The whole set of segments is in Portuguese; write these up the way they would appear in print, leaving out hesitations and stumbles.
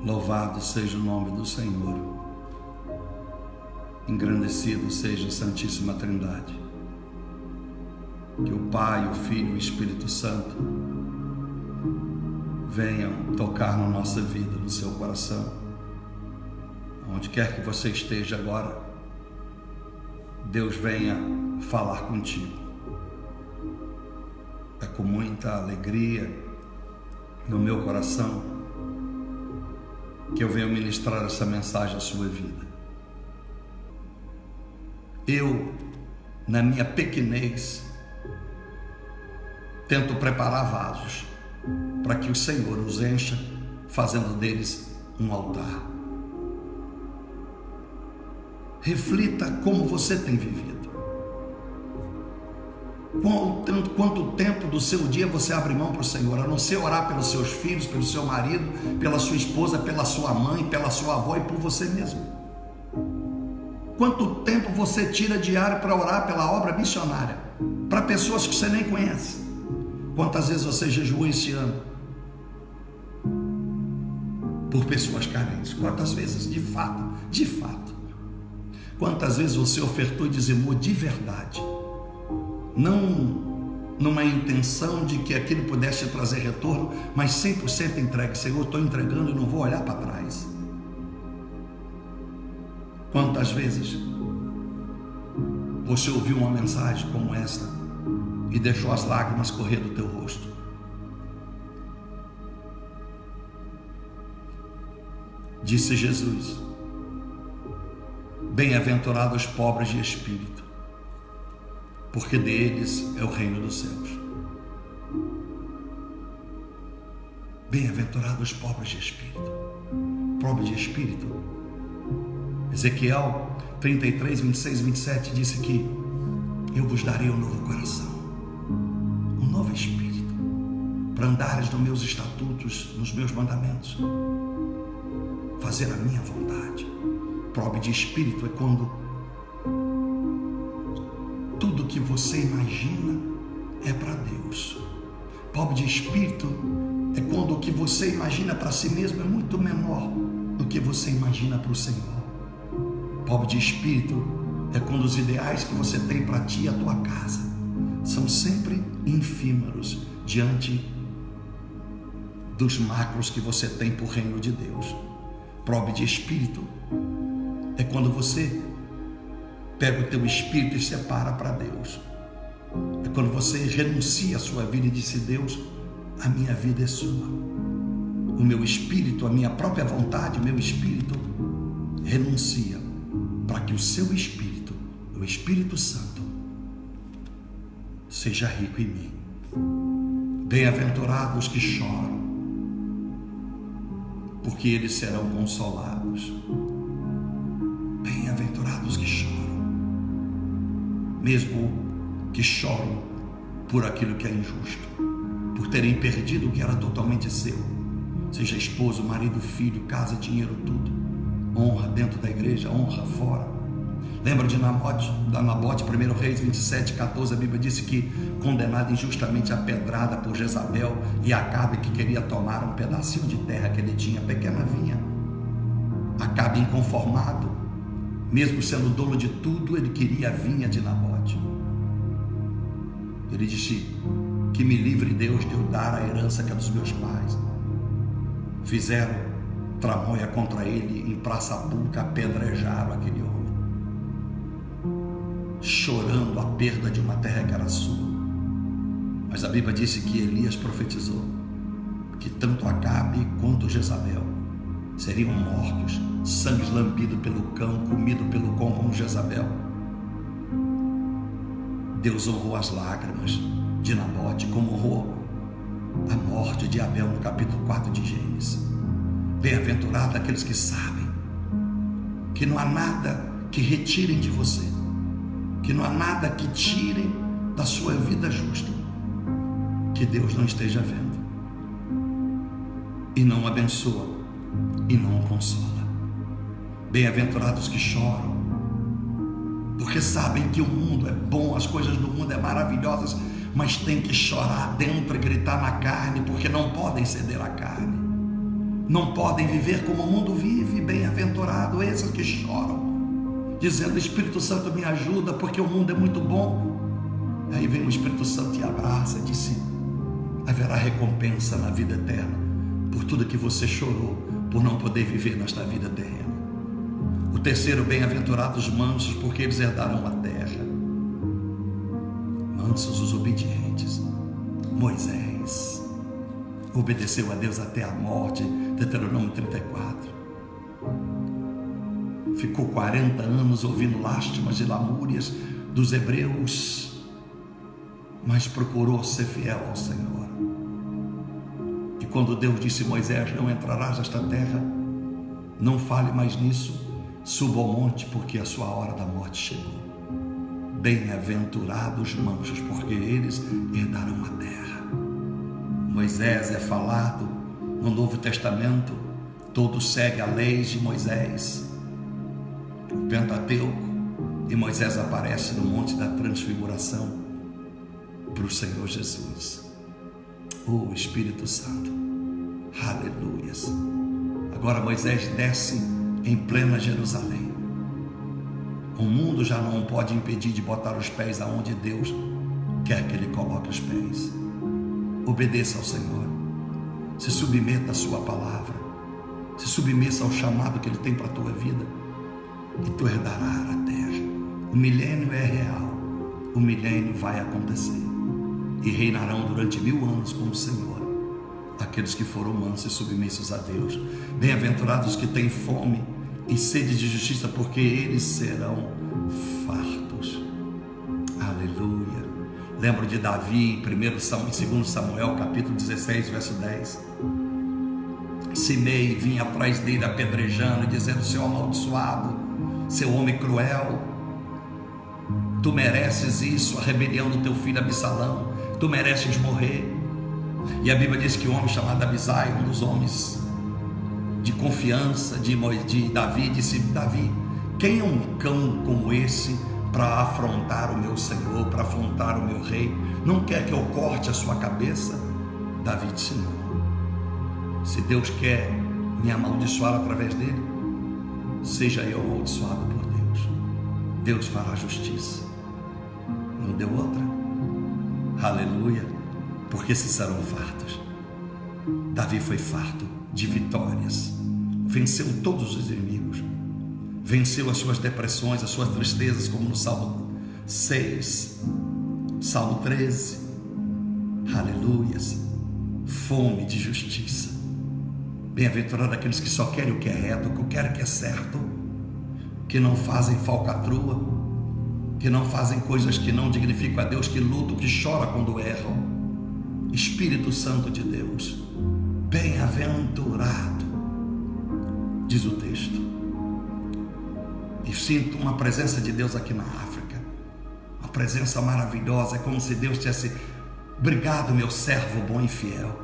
Louvado seja o nome do Senhor. Engrandecido seja a Santíssima Trindade. Que o Pai, o Filho e o Espírito Santo venham tocar na nossa vida, no seu coração. Onde quer que você esteja agora, Deus venha falar contigo. É com muita alegria no meu coração que eu venho ministrar essa mensagem à sua vida. Eu, na minha pequenez, tento preparar vasos para que o Senhor os encha, fazendo deles um altar. Reflita como você tem vivido. Quanto tempo do seu dia você abre mão para o Senhor, a não ser orar pelos seus filhos, pelo seu marido, pela sua esposa, pela sua mãe, pela sua avó e por você mesmo? Quanto tempo você tira diário para orar pela obra missionária, para pessoas que você nem conhece? Quantas vezes você jejuou esse ano por pessoas carentes? Quantas vezes, de fato? Quantas vezes você ofertou e dizimou de verdade? Não numa intenção de que aquilo pudesse trazer retorno, mas 100% entregue. Senhor, eu estou entregando e não vou olhar para trás. Quantas vezes você ouviu uma mensagem como esta e deixou as lágrimas correr do teu rosto? Disse Jesus: bem-aventurados os pobres de espírito, porque deles é o reino dos céus. Bem-aventurados os pobres de espírito. Pobre de espírito. Ezequiel 33, 26 e 27 disse que eu vos darei um novo coração, um novo espírito, para andares nos meus estatutos, nos meus mandamentos, fazer a minha vontade. Pobre de espírito é quando tudo que você imagina é para Deus. Pobre de espírito é quando o que você imagina para si mesmo é muito menor do que você imagina para o Senhor. Pobre de espírito é quando os ideais que você tem para ti e a tua casa são sempre efímeros diante dos macros que você tem para o reino de Deus. Pobre de espírito é quando você pega o teu espírito e separa para Deus. É quando você renuncia a sua vida e diz: Deus, a minha vida é sua. O meu espírito, a minha própria vontade, o meu espírito renuncia para que o seu espírito, o Espírito Santo, seja rico em mim. Bem-aventurados que choram, porque eles serão consolados. Bem-aventurados que choram, mesmo que choram por aquilo que é injusto, por terem perdido o que era totalmente seu, seja esposo, marido, filho, casa, dinheiro, tudo. Honra dentro da igreja, honra fora. Lembra de Nabote, 1 Reis 27, 14, a Bíblia disse que condenado injustamente a pedrada por Jezabel e Acabe, que queria tomar um pedacinho de terra que ele tinha, pequena vinha. Acabe inconformado, mesmo sendo dono de tudo, ele queria a vinha de Nabote. Ele disse: que me livre Deus de eu dar a herança que é dos meus pais. Fizeram tramóia contra ele em praça pública, apedrejaram aquele homem, chorando a perda de uma terra que era sua. Mas a Bíblia disse que Elias profetizou que tanto Acabe quanto Jezabel seriam mortos, sangue lambido pelo cão, comido pelo cão como Jezabel. Deus honrou as lágrimas de Nabote, como honrou a morte de Abel no capítulo 4 de Gênesis. Bem-aventurado aqueles que sabem que não há nada que retirem de você, que não há nada que tirem da sua vida justa, que Deus não esteja vendo, e não abençoa, e não consola. Bem-aventurados que choram, porque sabem que o mundo é bom, as coisas do mundo é maravilhosas, mas tem que chorar dentro e gritar na carne, porque não podem ceder à carne. não podem viver como o mundo vive. Bem-aventurado esses que choram, dizendo: Espírito Santo, me ajuda, porque o mundo é muito bom. Aí vem o Espírito Santo e abraça e disse: haverá recompensa na vida eterna por tudo que você chorou por não poder viver nesta vida terrena. O terceiro: bem-aventurados os mansos, porque eles herdarão a terra. Mansos os obedientes. Moisés obedeceu a Deus até a morte, Deuteronômio 34. Ficou 40 anos ouvindo lástimas e lamúrias dos hebreus, mas procurou ser fiel ao Senhor. E quando Deus disse: Moisés, não entrarás nesta terra, não fale mais nisso, suba ao monte, porque a sua hora da morte chegou. Bem-aventurados os mansos, porque eles herdarão a terra. Moisés é falado no Novo Testamento, todo segue a lei de Moisés, o Pentateuco, e Moisés aparece no Monte da Transfiguração para o Senhor Jesus. Oh, Espírito Santo, aleluias. Agora Moisés desce em plena Jerusalém. O mundo já não pode impedir de botar os pés aonde Deus quer que ele coloque os pés. Obedeça ao Senhor, se submeta à sua palavra, se submeta ao chamado que ele tem para a tua vida, e tu herdarás a terra. O milênio é real, o milênio vai acontecer, e reinarão durante 1000 anos com o Senhor aqueles que foram mansos e submissos a Deus. Bem-aventurados que têm fome e sede de justiça, porque eles serão fartos. Aleluia. Lembro de Davi em 2 Samuel capítulo 16, verso 10. Simei vinha atrás dele apedrejando, dizendo: seu amaldiçoado, seu homem cruel, tu mereces isso, a rebelião do teu filho Absalão, tu mereces morrer. E a Bíblia diz que um homem chamado Abisai, um dos homens de confiança de Davi, disse: Davi, quem é um cão como esse para afrontar o meu Senhor, para afrontar o meu rei? Não quer que eu corte a sua cabeça? Davi disse: não. Se Deus quer me amaldiçoar através dele, seja eu amaldiçoado por Deus. Deus fará justiça. Não deu outra. Aleluia. Porque se serão fartos. Davi foi farto de vitórias, venceu todos os inimigos, venceu as suas depressões, as suas tristezas, como no Salmo 6, Salmo 13. Aleluias. Fome de justiça. Bem-aventurado aqueles que só querem o que é reto, o que querem o que é certo, que não fazem falcatrua, que não fazem coisas que não dignificam a Deus, que lutam, que choram quando erram. Espírito Santo de Deus, bem-aventurado, diz o texto. E sinto uma presença de Deus aqui na África, uma presença maravilhosa. É como se Deus tivesse: obrigado, meu servo bom e fiel,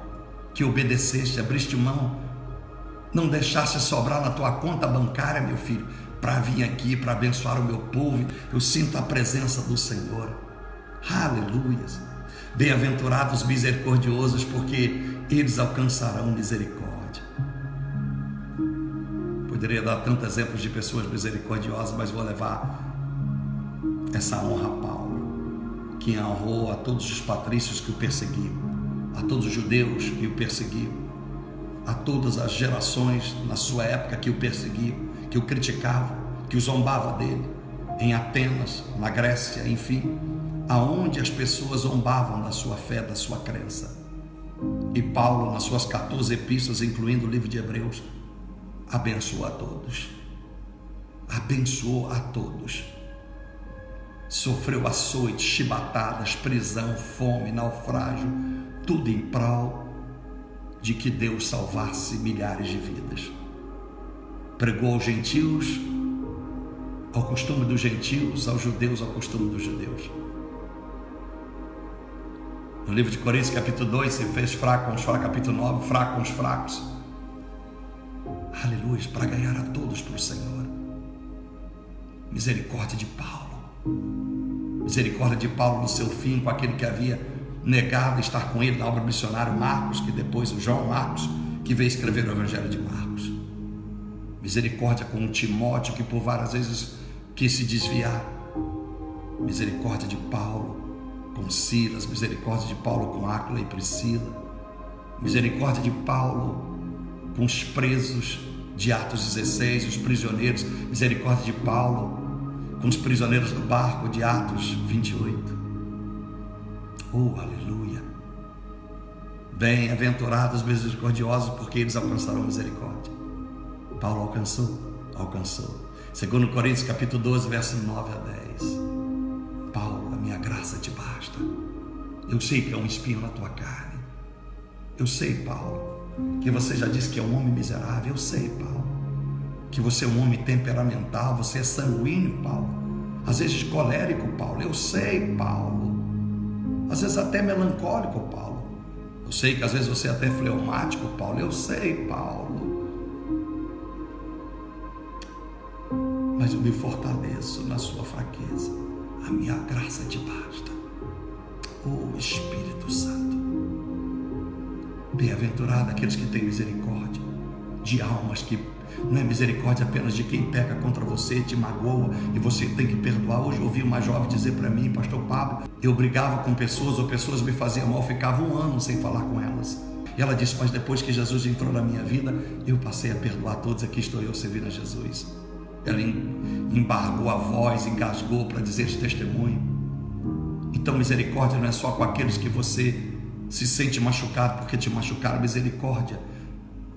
que obedeceste, abriste mão, não deixaste sobrar na tua conta bancária, meu filho, para vir aqui, para abençoar o meu povo. Eu sinto a presença do Senhor. Aleluia. Bem-aventurados misericordiosos, porque eles alcançarão misericórdia. Poderia dar tantos exemplos de pessoas misericordiosas, mas vou levar essa honra a Paulo, que honrou a todos os patrícios que o perseguiam, a todos os judeus que o perseguiam, a todas as gerações na sua época que o perseguiam, que o criticavam, que o zombavam dele, em Atenas, na Grécia, enfim, aonde as pessoas zombavam da sua fé, da sua crença. E Paulo, nas suas 14 epístolas, incluindo o livro de Hebreus, abençoou a todos. Abençoou a todos. Sofreu açoites, chibatadas, prisão, fome, naufrágio, tudo em prol de que Deus salvasse milhares de vidas. Pregou aos gentios, ao costume dos gentios, aos judeus, ao costume dos judeus. No livro de Coríntios, capítulo 2, se fez fraco com os fracos, capítulo 9, fraco com os fracos. Aleluia, para ganhar a todos para o Senhor. Misericórdia de Paulo. Misericórdia de Paulo no seu fim, com aquele que havia negado estar com ele na obra missionária, Marcos, que depois o João Marcos, que veio escrever o Evangelho de Marcos. Misericórdia com Timóteo, que por várias vezes quis se desviar. Misericórdia de Paulo com Silas, misericórdia de Paulo com Áquila e Priscila, misericórdia de Paulo com os presos de Atos 16, os prisioneiros, misericórdia de Paulo com os prisioneiros do barco de Atos 28. Oh, aleluia! Bem-aventurados misericordiosos, porque eles alcançarão misericórdia. Paulo alcançou. 2 Coríntios capítulo 12, verso 9 a 10. Paulo, a minha graça te basta. Eu sei que é um espinho na tua carne. Eu sei, Paulo, que você já disse que é um homem miserável. Eu sei, Paulo, que você é um homem temperamental. Você é sanguíneo, Paulo. Às vezes colérico, Paulo. Eu sei, Paulo. Às vezes até melancólico, Paulo. Eu sei que às vezes você é até fleumático, Paulo. Eu sei, Paulo. Mas eu me fortaleço na sua fraqueza. A minha graça te basta. Oh, Espírito Santo. Bem-aventurado aqueles que têm misericórdia de almas, que não é misericórdia apenas de quem peca contra você, te magoa e você tem que perdoar. Hoje eu ouvi uma jovem dizer para mim, pastor Pablo, eu brigava com pessoas ou pessoas me faziam mal, ficava 1 ano sem falar com elas. E ela disse, mas depois que Jesus entrou na minha vida, eu passei a perdoar todos. Aqui estou eu servindo a Jesus. Ela embargou a voz, engasgou para dizer esse testemunho. Então misericórdia não é só com aqueles que você se sente machucado porque te machucaram. Misericórdia,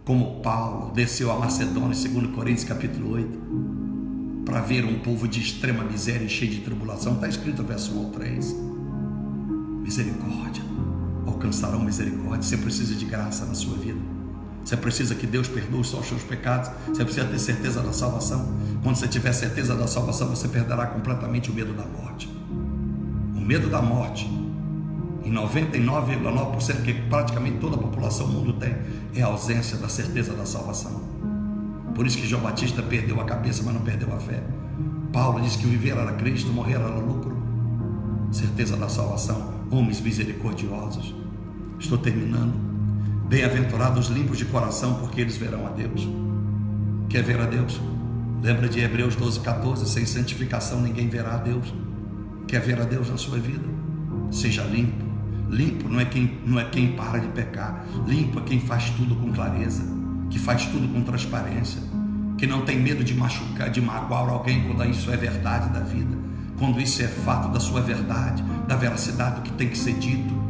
como Paulo desceu a Macedônia, 2 Coríntios capítulo 8, para ver um povo de extrema miséria e cheio de tribulação. Está escrito verso 1 ao 3. Misericórdia, alcançarão misericórdia. Você precisa de graça na sua vida. Você precisa que Deus perdoe os seus pecados. Você precisa ter certeza da salvação. Quando você tiver certeza da salvação, você perderá completamente o medo da morte. O medo da morte, em 99,9%, que praticamente toda a população do mundo tem, é a ausência da certeza da salvação. Por isso que João Batista perdeu a cabeça, mas não perdeu a fé. Paulo disse que viver era Cristo, morrer era lucro. Certeza da salvação, homens misericordiosos. Estou terminando. Bem-aventurados limpos de coração, porque eles verão a Deus. Quer ver a Deus? Lembra de Hebreus 12:14, sem santificação ninguém verá a Deus. Quer ver a Deus na sua vida? Seja limpo. Limpo não é quem para de pecar. Limpo é quem faz tudo com clareza, que faz tudo com transparência, que não tem medo de machucar, de magoar alguém quando isso é verdade da vida, quando isso é fato da sua verdade, da veracidade do que tem que ser dito.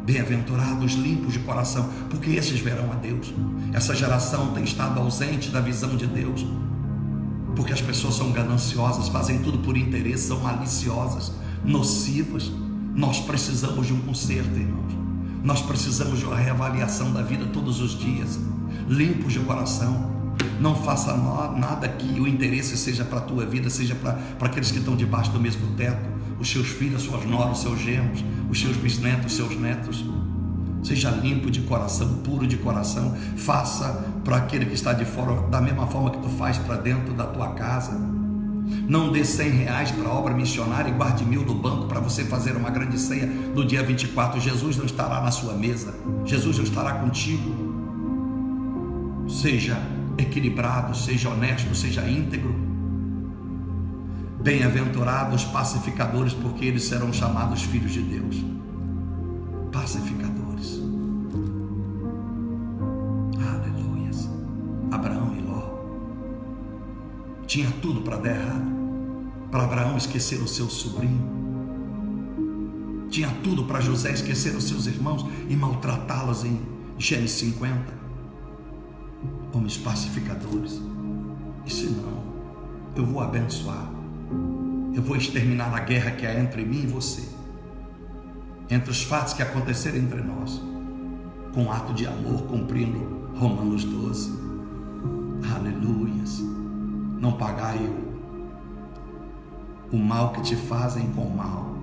Bem-aventurados limpos de coração, porque esses verão a Deus. Essa geração tem estado ausente da visão de Deus, porque as pessoas são gananciosas, fazem tudo por interesse, são maliciosas, nocivas. Nós precisamos de um conserto, irmãos. Nós precisamos de uma reavaliação da vida todos os dias. Limpos de coração. Não faça nada que o interesse seja para a tua vida, seja para aqueles que estão debaixo do mesmo teto, os seus filhos, suas noras, seus genros, os seus bisnetos, seus netos. Seja limpo de coração, puro de coração. Faça para aquele que está de fora da mesma forma que tu faz para dentro da tua casa. Não dê R$100 para a obra missionária e guarde 1.000 no banco para você fazer uma grande ceia no dia 24. Jesus não estará na sua mesa, Jesus não estará contigo. Seja equilibrado, seja honesto, seja íntegro. Bem-aventurados pacificadores, porque eles serão chamados filhos de Deus. Pacificadores. Aleluias. Abraão e Ló tinha tudo para dar errado, para Abraão esquecer o seu sobrinho, tinha tudo para José esquecer os seus irmãos e maltratá-los em Gênesis 50. Homens pacificadores. E se não, eu vou abençoar, eu vou exterminar a guerra que há entre mim e você, entre os fatos que aconteceram entre nós, com um ato de amor, cumprindo Romanos 12. Aleluias. Não pagai o mal que te fazem com o mal,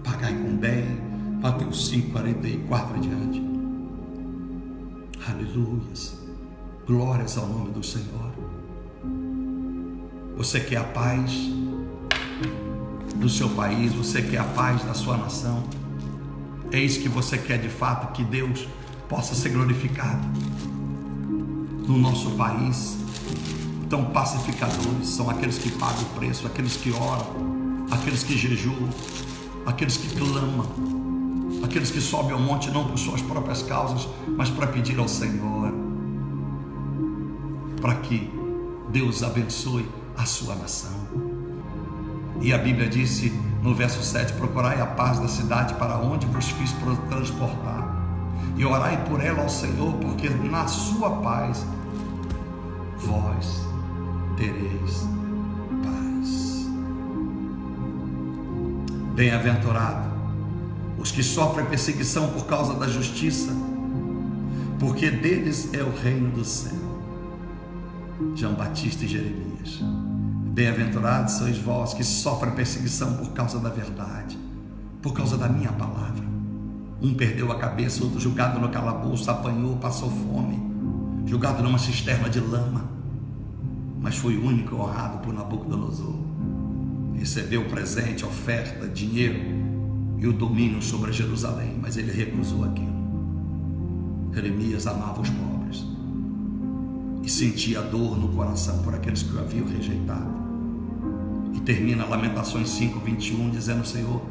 pagai com bem. Mateus 5:44 adiante. Aleluias. Glórias ao nome do Senhor. Você quer a paz do seu país, você quer a paz da sua nação. É isso que você quer de fato, que Deus possa ser glorificado no nosso país. Então, pacificadores são aqueles que pagam o preço, aqueles que oram, aqueles que jejuam, aqueles que clamam, aqueles que sobem ao monte não por suas próprias causas, mas para pedir ao Senhor, para que Deus abençoe a sua nação. E a Bíblia disse no verso 7, procurai a paz da cidade para onde vos fiz transportar, e orai por ela ao Senhor, porque na sua paz vós tereis paz. Bem-aventurado os que sofrem perseguição por causa da justiça, porque deles é o reino do céu. João Batista e Jeremias. Bem-aventurados sois vós que sofrem perseguição por causa da verdade, por causa da minha palavra. Um perdeu a cabeça, outro julgado no calabouço, apanhou, passou fome, julgado numa cisterna de lama, mas foi o único honrado por Nabucodonosor. Recebeu presente, oferta, dinheiro e o domínio sobre Jerusalém, mas ele recusou aquilo. Jeremias amava os pobres e sentia dor no coração por aqueles que o haviam rejeitado. E termina Lamentações 5:21 dizendo: Senhor,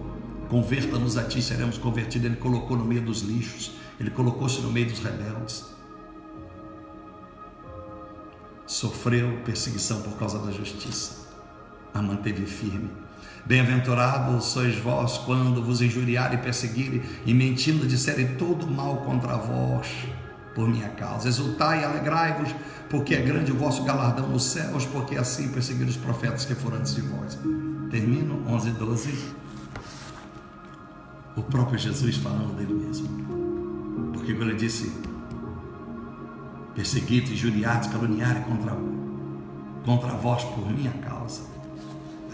converta-nos a ti, seremos convertidos. Ele colocou no meio dos lixos, ele colocou-se no meio dos rebeldes. Sofreu perseguição por causa da justiça, a manteve firme. Bem-aventurados sois vós quando vos injuriarem e perseguirem e mentindo disserem todo mal contra vós por minha causa. Exultai e alegrai-vos, porque é grande o vosso galardão nos céus, porque assim perseguiram os profetas que foram antes de vós. Termino 11:12. O próprio Jesus falando dele mesmo, porque quando ele disse perseguidos, injuriados, caluniarem contra vós por minha causa,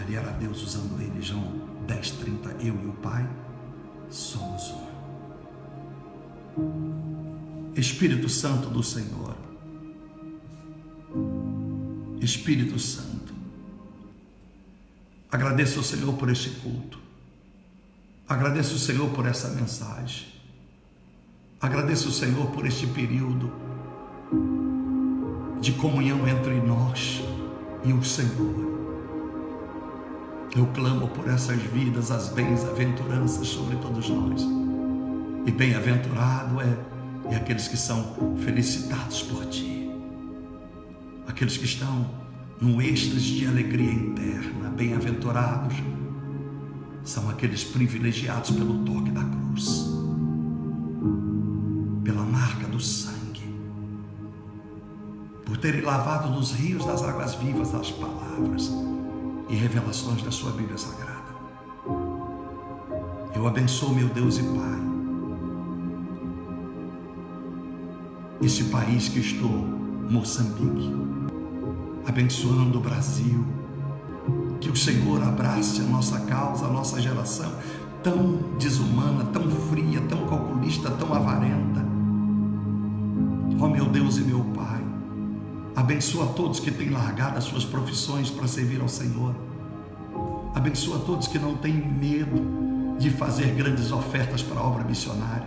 ali era Deus usando ele. João 10:30, eu e o Pai somos um. Espírito Santo do Senhor, Espírito Santo, agradeço ao Senhor por este culto, agradeço ao Senhor por essa mensagem, agradeço ao Senhor por este período de comunhão entre nós e o Senhor. Eu clamo por essas vidas, as bem-aventuranças sobre todos nós. E bem-aventurado é aqueles que são felicitados por Ti, aqueles que estão num êxtase de alegria interna. Bem-aventurados são aqueles privilegiados pelo toque da cruz, pela marca do sangue, por terem lavado nos rios das águas vivas das palavras e revelações da sua Bíblia Sagrada. Eu abençoo, meu Deus e Pai, esse país que estou, Moçambique, abençoando o Brasil, que o Senhor abrace a nossa causa, a nossa geração tão desumana, tão fria, tão calculista, tão avarenta. Ó meu Deus e meu Pai, abençoa todos que têm largado as suas profissões para servir ao Senhor. Abençoa todos que não têm medo de fazer grandes ofertas para a obra missionária.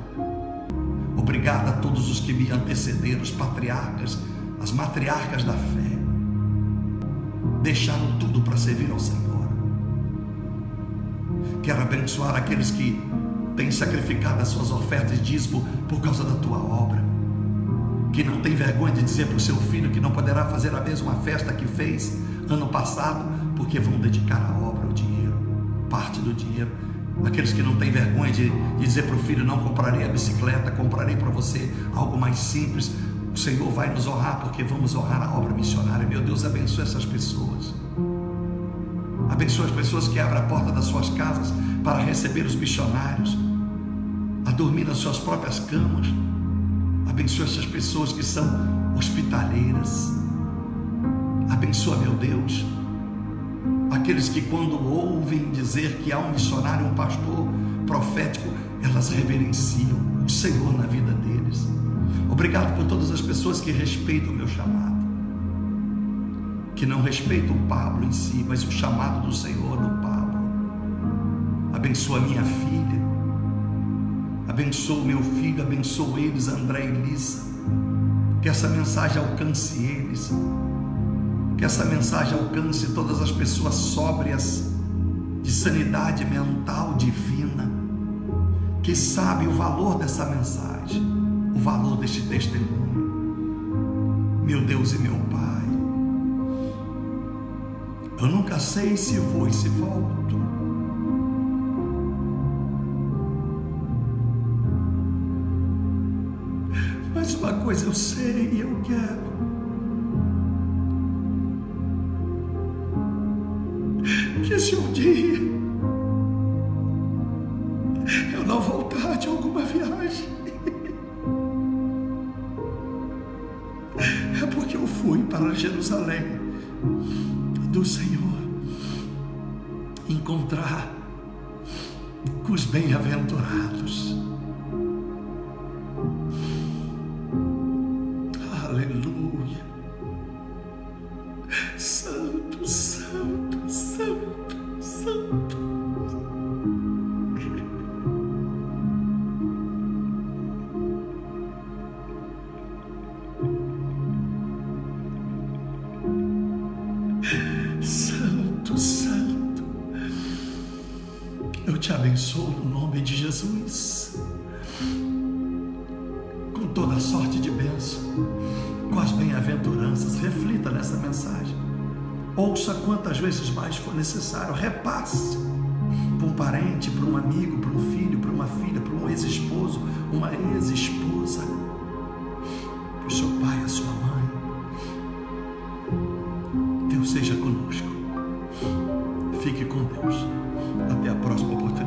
Obrigado a todos os que me antecederam, os patriarcas, as matriarcas da fé. Deixaram tudo para servir ao Senhor. Quero abençoar aqueles que têm sacrificado as suas ofertas de dízimo por causa da Tua obra, que não tem vergonha de dizer para o seu filho que não poderá fazer a mesma festa que fez ano passado, porque vão dedicar à obra o dinheiro, parte do dinheiro. Aqueles que não têm vergonha de dizer para o filho: não comprarei a bicicleta, comprarei para você algo mais simples. O Senhor vai nos honrar, porque vamos honrar a obra missionária. Meu Deus, abençoa essas pessoas. Abençoa as pessoas que abrem a porta das suas casas para receber os missionários, a dormir nas suas próprias camas. Abençoa essas pessoas que são hospitaleiras. Abençoa, meu Deus, aqueles que quando ouvem dizer que há um missionário, um pastor profético, elas reverenciam o Senhor na vida deles. Obrigado por todas as pessoas que respeitam o meu chamado, que não respeitam o Pablo em si, mas o chamado do Senhor no Pablo. Abençoa minha filha, Abençoa o meu filho, abençoa eles, André e Lisa. Que essa mensagem alcance eles. Que essa mensagem alcance todas as pessoas sóbrias, de sanidade mental divina, que sabem o valor dessa mensagem, o valor deste testemunho. Meu Deus e meu Pai, eu nunca sei se vou e se volto. Mas uma coisa eu sei e eu quero: que se um dia eu não voltar de alguma viagem, é porque eu fui para Jerusalém do Senhor encontrar com os bem-aventurados. Aleluia. Santo, santo, santo, santo. Santo, santo. Eu te abençoo no nome de Jesus, com toda a sorte de bênção, com as bem-aventuranças. Reflita nessa mensagem. Ouça quantas vezes mais for necessário. Repasse para um parente, para um amigo, para um filho, para uma filha, para um ex-esposo, uma ex-esposa, para o seu pai, a sua mãe. Deus seja conosco. Fique com Deus. Até a próxima oportunidade.